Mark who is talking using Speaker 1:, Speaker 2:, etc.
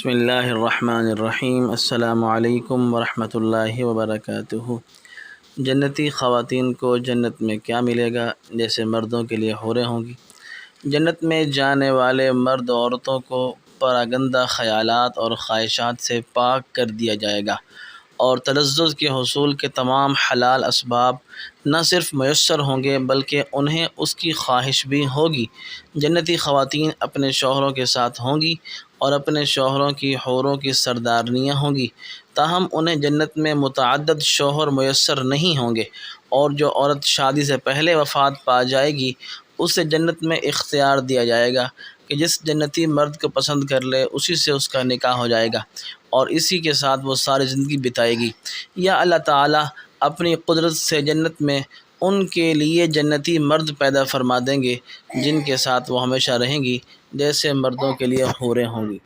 Speaker 1: बिस्मिल्लाहिर्रहमानिर्रहीम। अस्सलामु अलैकुम वरहमतुल्लाहि वबरकातुहू। जन्नती ख़वातीन को जन्नत में क्या मिलेगा? जैसे मर्दों के लिए हूरें होंगी। जन्नत में जाने वाले मर्द औरतों को परागंदा ख़यालात और ख्वाहिशात से पाक कर दिया जाएगा और तलज़्ज़ुज़ के हुसूल के तमाम हलाल असबाब न सिर्फ मयस्सर होंगे बल्कि उन्हें उसकी ख्वाहिश भी होगी। जन्नती ख़वातीन अपने शौहरों के साथ होंगी और अपने शौहरों की हूरों की सरदारनियाँ होंगी। ताहम उन्हें जन्नत में मुतअद्दिद शौहर मयस्सर नहीं होंगे और जो औरत शादी से पहले वफ़ात पा जाएगी उसे जन्नत में इख्तियार दिया जाएगा कि जिस जन्नती मर्द को पसंद कर ले उसी से उसका निकाह हो जाएगा और इसी के साथ वो सारी ज़िंदगी बिताएगी। या अल्लाह ताला अपनी कुदरत से जन्नत में उनके लिए जन्नती मर्द पैदा फरमा देंगे जिनके साथ वो हमेशा रहेंगी, जैसे मर्दों के लिए हूरें होंगी।